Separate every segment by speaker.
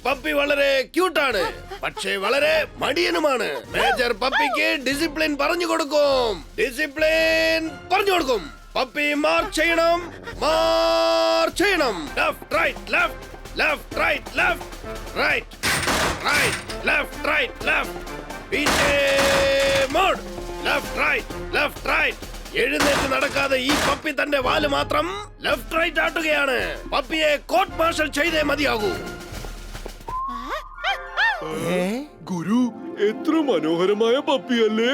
Speaker 1: Puppy വളരെ ക്യൂട്ടാണ്, പക്ഷേ വളരെ മടിയനുമാണ്. മേജർ പപ്പിക്ക് ഡിസിപ്ലിൻ പറഞ്ഞു കൊടുക്കും. പപ്പി മാർക്ക് ചെയ്യണം. Left right left, left right left, right right left right left. പീछे മോഡ്. Left right. എഴുന്നേറ്റ് നടക്കാതെ ഈ പപ്പി തന്റെ വാല് മാത്രം ലെഫ്റ്റ് റൈറ്റ് ആട്ടുകയാണ്. പപ്പിയെ കോർട്ട് മാർഷൽ ചെയ്തേ മതിയാകൂ.
Speaker 2: ഗുരു, എത്ര മനോഹരമായ പപ്പിയല്ലേ?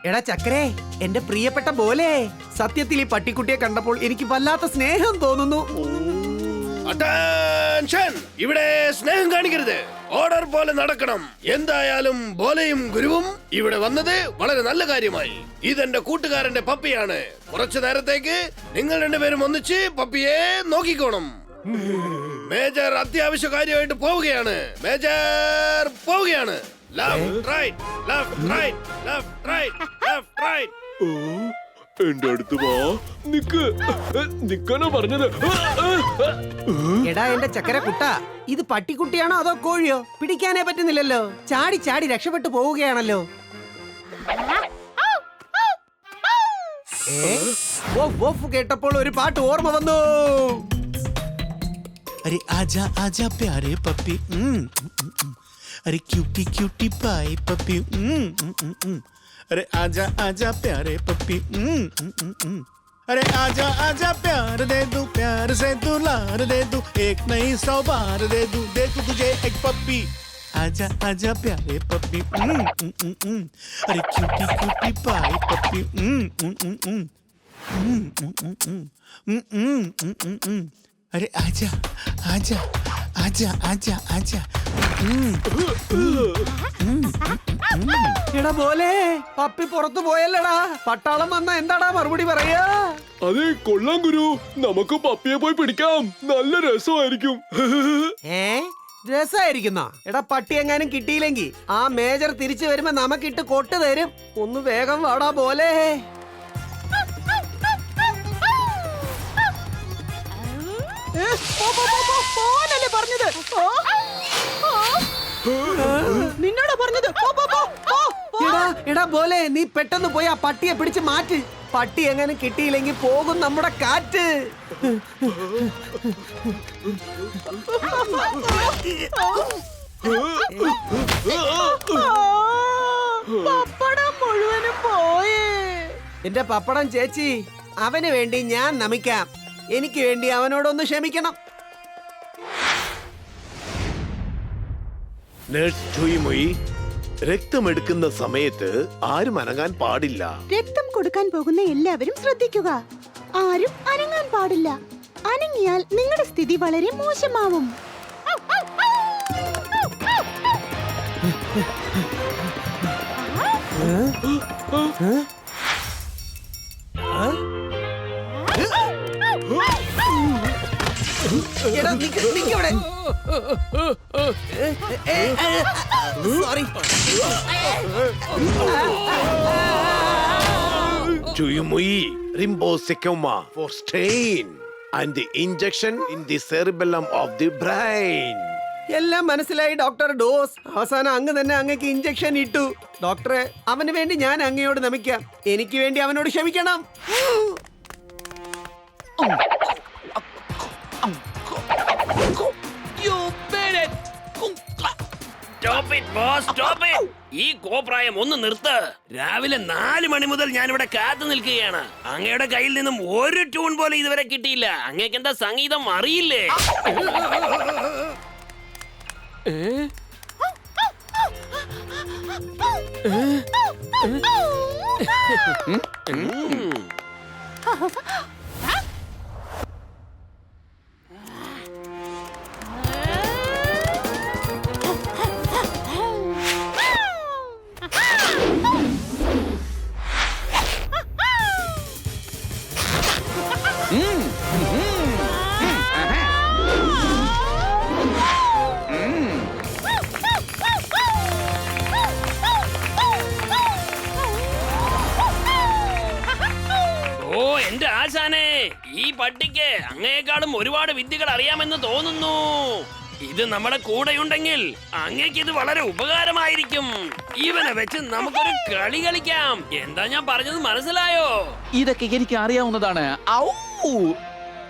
Speaker 3: എടാ ചക്കരേ, എന്റെ പ്രിയപ്പെട്ട പോലെ, സത്യത്തിൽ ഈ പട്ടിക്കുട്ടിയെ കണ്ടപ്പോൾ എനിക്ക് വല്ലാത്ത സ്നേഹം തോന്നുന്നു.
Speaker 1: അറ്റൻഷൻ! ഇവിടെ സ്നേഹം കാണിക്കരുത്, ഓർഡർ പോലെ നടക്കണം. എന്തായാലും ബോലയും ഗുരുവും ഇവിടെ വന്നത് വളരെ നല്ല കാര്യമായി. ഇതെന്റെ കൂട്ടുകാരന്റെ പപ്പിയാണ്. കുറച്ചു നേരത്തേക്ക് നിങ്ങൾ രണ്ടുപേരും ഒന്നിച്ച് പപ്പിയെ നോക്കിക്കോണം. മേജർ അത്യാവശ്യ കാര്യമായിട്ട് പോവുകയാണ്. Left right left right left right left right.
Speaker 2: എന്റെ അടുത്ത് വാ. നിക്കാനാ പറഞ്ഞത്.
Speaker 3: എടാ എന്റെ ചക്കര കുട്ട, ഇത് പട്ടിക്കുട്ടിയാണോ അതോ കോഴിയോ? പിടിക്കാനേ പറ്റുന്നില്ലല്ലോ. ചാടി ചാടി രക്ഷപ്പെട്ടു പോവുകയാണല്ലോ. കേട്ടപ്പോൾ ഒരു പാട്ട് ഓർമ്മ വന്നു.
Speaker 4: अरे आजा आजा प्यारे पपी, अरे क्यूटी क्यूटी पाई पपी, अरे आजा आजा प्यारे पपी, अरे आजा आजा प्यार दे दूं, प्यार से दुलार दे दूं, एक नहीं 100 बार दे दूं, दे दूं तुझे एक पप्पी. आजा आजा प्यारे पपी, अरे क्यूटी क्यूटी पाई पपी, अरे आजा आजा आजा आजा आजा.
Speaker 3: എടാ പോലെ, പപ്പി പുറത്തു പോയല്ലടാ. പട്ടാളം വന്ന എന്താടാ മറുപടി പറയാ?
Speaker 2: അതെ, കൊള്ളാം ഗുരു. നമുക്ക് പപ്പിയെ പോയി പിടിക്കാം. നല്ല രസമായിരിക്കും.
Speaker 3: രസായിരിക്കുന്നോ? എടാ പട്ടി എങ്ങാനും കിട്ടിയില്ലെങ്കിൽ ആ മേജർ തിരിച്ചു വരുമ്പോ നമുക്കിട്ട് കൊട്ട് തരും. ഒന്ന് വേഗം വാടാ പോലെ.
Speaker 5: നിന്നോടാ പറഞ്ഞത്?
Speaker 3: എടാ പോലെ, നീ പെട്ടെന്ന് പോയി ആ പട്ടിയെ പിടിച്ച് മാറ്റ്. പട്ടി എങ്ങനെ കിട്ടിയില്ലെങ്കിൽ പോകും നമ്മുടെ കാറ്റ്.
Speaker 5: പപ്പടം മുഴുവനും പോയേ.
Speaker 3: എന്റെ പപ്പടം ചേച്ചി, അവന് വേണ്ടി ഞാൻ നമിക്കാം. എനിക്ക് വേണ്ടി അവനോടൊന്ന് ക്ഷമിക്കണം.
Speaker 1: നഴ്സ് ചുയിമുയി, രക്തമെടുക്കുന്ന സമയത്ത് ആരും അനങ്ങാൻ പാടില്ല.
Speaker 5: രക്തം കൊടുക്കാൻ പോകുന്ന എല്ലാവരും ശ്രദ്ധിക്കുക. ആരും അനങ്ങാൻ പാടില്ല. അനങ്ങിയാൽ നിങ്ങളുടെ സ്ഥിതി വളരെ മോശമാവും.
Speaker 3: Sorry.
Speaker 1: ചുയിമുയി, Rimbosekoma for strain and the injection in the cerebellum of the brain.
Speaker 3: എല്ലാം മനസ്സിലായി ഡോക്ടർ ഡോസ്. അവസാനം അങ്ങ് തന്നെ അങ്ങക്ക് ഇഞ്ചക്ഷൻ ഇട്ടു. ഡോക്ടറെ, അവന് വേണ്ടി ഞാൻ അങ്ങയോട് നമിക്കാം. എനിക്ക് വേണ്ടി അവനോട് ക്ഷമിക്കണം.
Speaker 6: ഈ കോപ്രായം ഒന്ന് നിർത്ത്. രാവിലെ 4 മണി മുതൽ ഞാൻ ഇവിടെ കാത്തു നിൽക്കുകയാണ്. അങ്ങയുടെ കയ്യിൽ നിന്നും ഒരു ട്യൂൺ പോലും ഇതുവരെ കിട്ടിയില്ല. അങ്ങേക്ക് എന്താ സംഗീതം അറിയില്ലേ? ഈ പട്ടിക്ക് അങ്ങേക്കാളും ഒരുപാട് വിദ്യകൾ അറിയാമെന്ന് തോന്നുന്നു. ഇത് നമ്മുടെ കൂടെയുണ്ടെങ്കിൽ അങ്ങേക്ക് ഇത് വളരെ ഉപകാരമായിരിക്കും. ഇവനെ വെച്ച് നമുക്കൊരു കളി കളിക്കാം. എന്താ ഞാൻ പറഞ്ഞത് മനസ്സിലായോ?
Speaker 7: ഇതൊക്കെ എനിക്ക് അറിയാവുന്നതാണ്. ഔ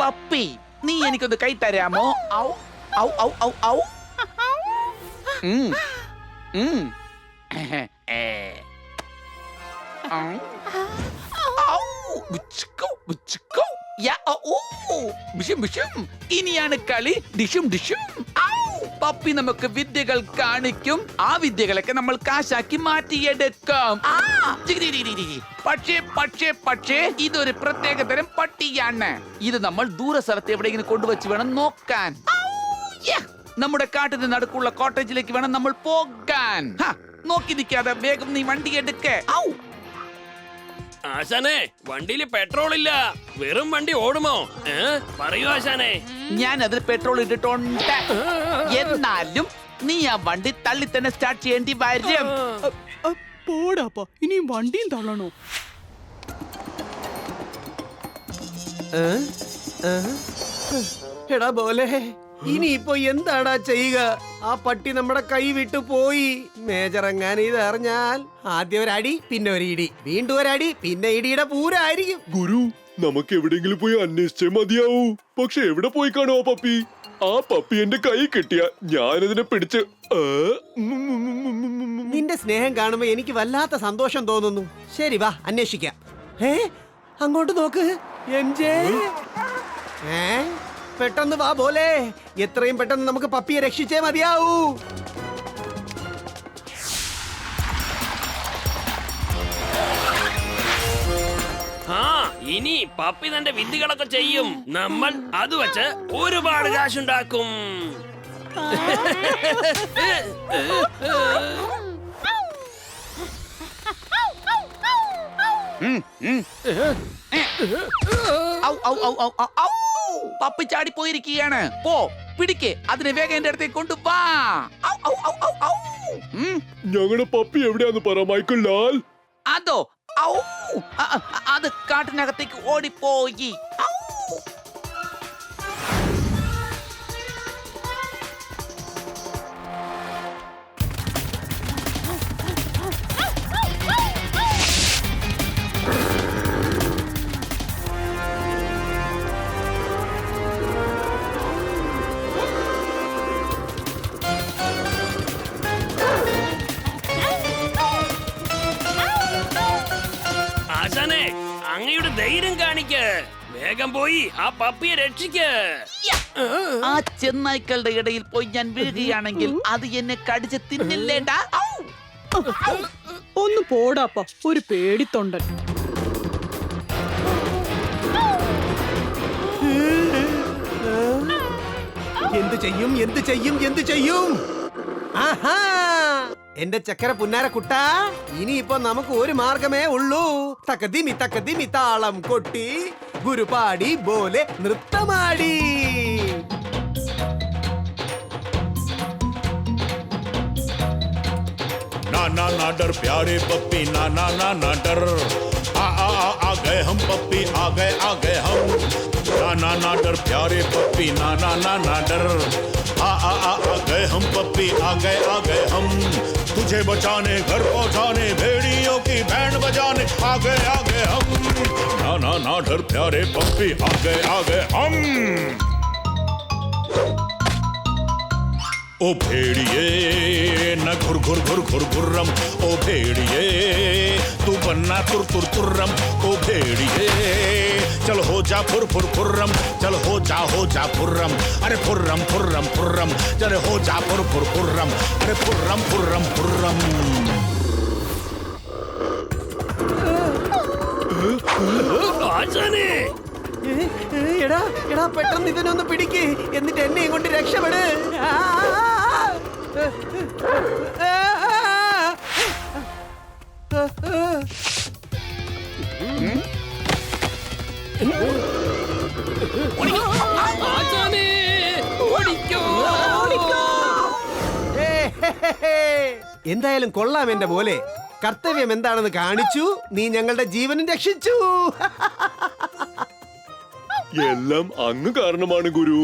Speaker 7: പപ്പി, നീ എനിക്കൊന്ന് കൈ തരാമോ? ഔ ഔ ഔ ഔ ഔ. ഉം. ഉം. ഔ. ഔ. ബുച്ചുക്കോ, ബുച്ചുക്കോ. യാ, ഓ, ഓ. ബിഷും, ബിഷും. ഇനിയാണ് കളി. ഡിഷും ഡിഷും. ഔ. പപ്പി നമുക്ക് വിദ്യകൾ കാണിക്കും. ആ വിദ്യകളൊക്കെ നമ്മൾ കാശാക്കി മാറ്റിയെടുക്കാം. ആ. ജിഗി, ജിഗി, ജിഗി, ജിഗി. പക്ഷേ ഇതൊരു പ്രത്യേക തരം പട്ടിയാണ്. ഇത് നമ്മൾ ദൂരസ്ഥലത്ത് എവിടെയെങ്കിലും കൊണ്ടുവച്ച് വേണം നോക്കാൻ. ഔ, യാ. നമ്മുടെ കാട്ടിന് നടുക്കുള്ള കോട്ടേജിലേക്ക് വേണം നമ്മൾ പോകാൻ. നോക്കി നിൽക്കാതെ വേഗം നീ വണ്ടി എടുക്കേ. ഔ.
Speaker 6: ആശാനെ, വണ്ടിയിൽ പെട്രോൾ ഇല്ല. വെറും വണ്ടി ഓടുമോ? പറയൂ ആശാനെ.
Speaker 7: ഞാൻ അതിൽ പെട്രോൾ ഇട്ടിട്ടുണ്ട്. എന്നാലും നീ ആ വണ്ടി തള്ളി തന്നെ സ്റ്റാർട്ട് ചെയ്യേണ്ടി വരും.
Speaker 8: പോടാപ്പാ, ഇനിയും വണ്ടിയും തള്ളണോ?
Speaker 3: എടാ പോലെ, ഇനിയിപ്പോ എന്താടാ ചെയ്യുക? ആ പട്ടി നമ്മുടെ കൈ വിട്ടു പോയി. മേജർ എങ്ങാനും ഇത് അറിഞ്ഞാൽ ആദ്യം ഒരടി, പിന്നെ ഒരു ഇടി, വീണ്ടും ഒരടി, പിന്നെ ഇടിയുടെ പൂരായിരിക്കും.
Speaker 2: ഗുരു, നമുക്ക് എവിടെയെങ്കിലും പോയി അന്വേഷിച്ചേ മതിയാവൂ. പക്ഷെ എവിടെ പോയി കാണോ ആ പപ്പി? ആ പപ്പി എന്റെ കൈ കിട്ടിയ ഞാനതിനെ പിടിച്ച്
Speaker 3: നിന്റെ സ്നേഹം കാണുമ്പോ എനിക്ക് വല്ലാത്ത സന്തോഷം തോന്നുന്നു. ശരി, വാ അന്വേഷിക്കാം. അങ്ങോട്ട് നോക്ക് എംജെ. പെട്ടെന്ന് വാ പോലെ. എത്രയും പെട്ടെന്ന് നമുക്ക് പപ്പിയെ രക്ഷിച്ചേ മതിയാവൂ.
Speaker 6: ഇനി പപ്പി തന്റെ വിദ്യകളൊക്കെ ചെയ്യും. നമ്മൾ അത് വെച്ച് ഒരുപാട് കാശുണ്ടാക്കും.
Speaker 7: പപ്പി ചാടി പോയിരിക്കുകയാണ്. പോ, പിടിക്ക് അതിനെ വേഗം എന്റെ അടുത്തേക്ക് കൊണ്ടുവാ.
Speaker 2: ഞങ്ങളുടെ പപ്പി എവിടെയാന്ന് പറ മൈക്കിൾ ലാൽ.
Speaker 7: അതോ, ഔ, അത് കാട്ടിനകത്തേക്ക് ഓടിപ്പോയി.
Speaker 6: ആശാനെ, അങ്ങയുടെ ധൈര്യം കാണിക്ക്. വേഗം പോയി ആ പപ്പിയെ രക്ഷിക്ക്.
Speaker 7: ആ ചെന്നായ്ക്കളുടെ ഇടയിൽ പോയി ഞാൻ വീഴുകയാണെങ്കിൽ അത് എന്നെ കടിച്ച് തിന്നില്ലേടാ.
Speaker 8: ഒന്ന് പോടാപ്പാ, ഒരു പേടിത്തൊണ്ടൻ.
Speaker 3: എന്ത് ചെയ്യും, എന്ത് ചെയ്യും, എന്ത് ചെയ്യും? ആഹാ, എന്റെ ചക്കര പുന്നാര കുട്ട, ഇനിയിപ്പോ നമുക്ക് ഒരു മാർഗമേ ഉള്ളൂ. തക്കതിമി തക്കതിമി താളം കൊട്ടി ഗുരുപാടി പോലെ നൃത്തമാടി.
Speaker 9: ना ना ना डर प्यारे पप्पी, ना ना ना ना डर. आ गए हम पप्पी, आ गए हम. ना ना ना डर प्यारे पप्पी, ना ना ना ना डर. आ गए हम पप्पी, आ गए हम. तुझे बचाने, घर पहुंचाने, भेड़ियों की बैंड बजाने आ गए हम. ना ना ना डर प्यारे पप्पी, आ गए हम. ओ भेड़िए न घुर घुर घुर घुर घुर्रम. ओ भेड़िए तू बनना तुर तुर तुर्रम. ओ भेड़िए चल हो जा फुर फुर फुर्रम. चल हो जा फुर्रम. अरे फुर्रम फुर्रम फुर्रम. चल हो जा फुर फुर फुर्रम. अरे फुर्रम फुर्रम फुर्रम.
Speaker 6: ആശാനെ,
Speaker 3: എടാ എടാ, പെട്ടെന്ന് ഇതിനൊന്ന് പിടിക്ക്, എന്നിട്ട് എന്നെയും കൊണ്ട് രക്ഷപ്പെട്.
Speaker 6: ആശാനെ, ഓടിക്കോ.
Speaker 3: എന്തായാലും കൊള്ളാം എന്റെ പോലെ. കർത്തവ്യം എന്താണെന്ന് കാണിച്ചു, നീ ഞങ്ങളുടെ ജീവനും രക്ഷിച്ചു.
Speaker 2: എല്ലാം അങ്ങ് കാരണമാണ് ഗുരു.